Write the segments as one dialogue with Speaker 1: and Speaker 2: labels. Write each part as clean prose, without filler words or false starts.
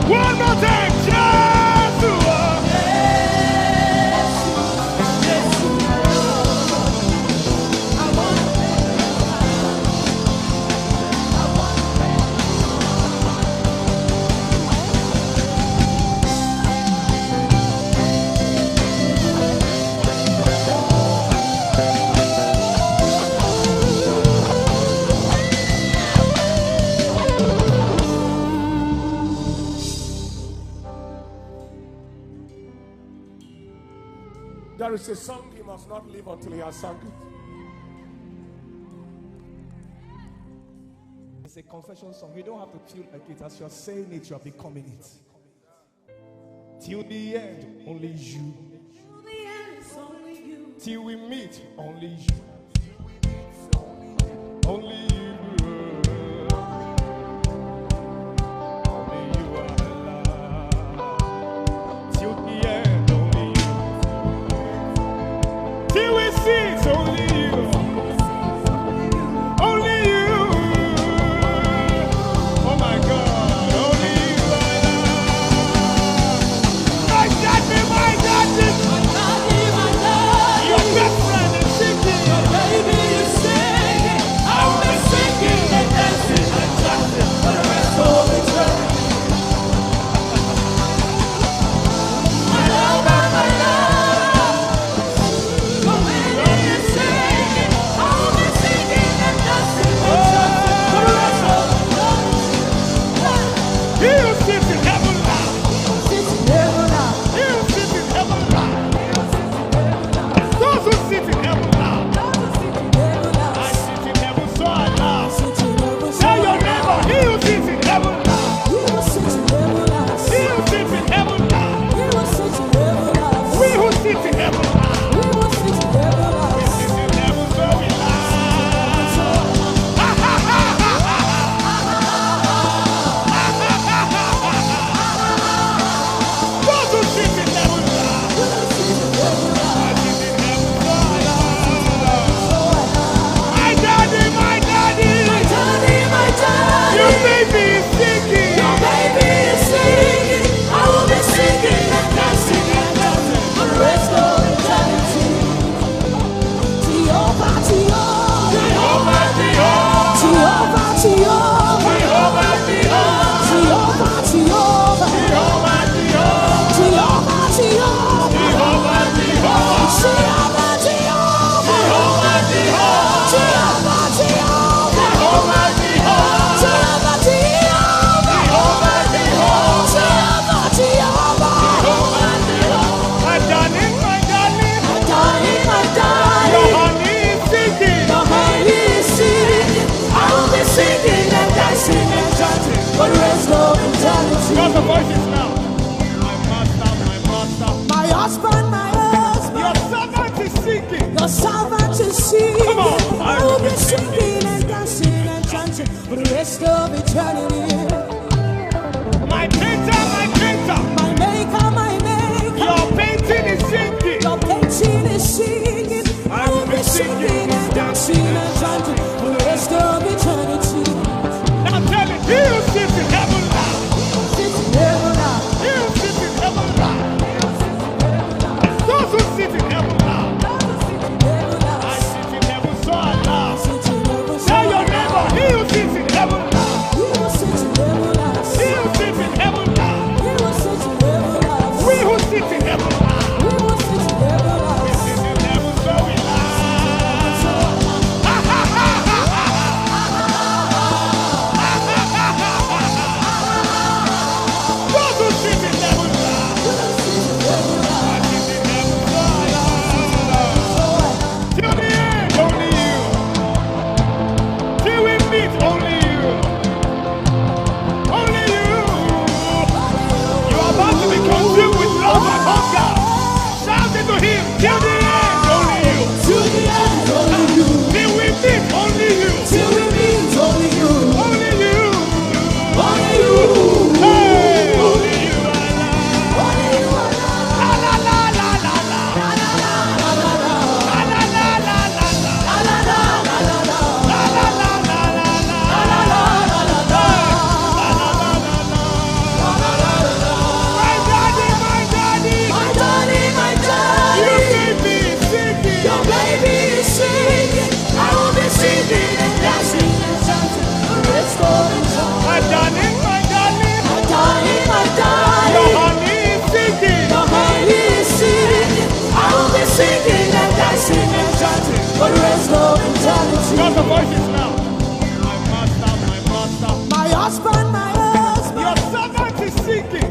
Speaker 1: One more time, There is a song he must not live until he has sung it. It's a confession song. You don't have to feel like it. As you're saying it, you are becoming it. Till the end, only you.
Speaker 2: Till the end, it's only you.
Speaker 1: Till we meet, only you. Only you. Only you are alive. Till the end, only you. Till we see, it's only you. Only you. Oh my God, only you are alive. My daddy, my daddy.
Speaker 2: My daddy, my daddy.
Speaker 1: Your best friend is singing.
Speaker 2: Your baby is singing. I miss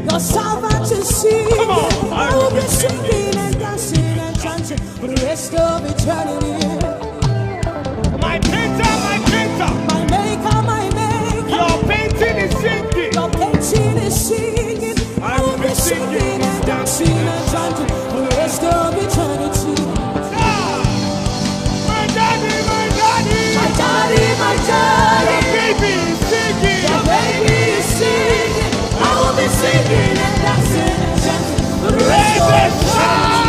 Speaker 2: Your servant is singing. I will be singing and dancing and chanting for the rest of eternity.
Speaker 1: My painter,
Speaker 2: My maker,
Speaker 1: your painting is singing.
Speaker 2: your painting is singing. I will be singing and dancing and chanting for the rest of eternity.
Speaker 1: My daddy,
Speaker 2: My daddy,
Speaker 1: your baby is singing.
Speaker 2: your baby is singing. I will be singing and dancing and chanting for the rest of eternity.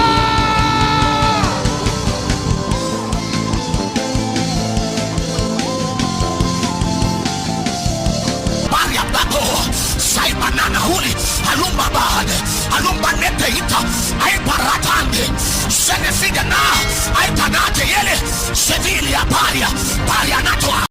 Speaker 3: Sai banana huli, alumba bahane, alumba nete ita, ai paratande, sene fide na, ai tanate yele, sevili paria nato.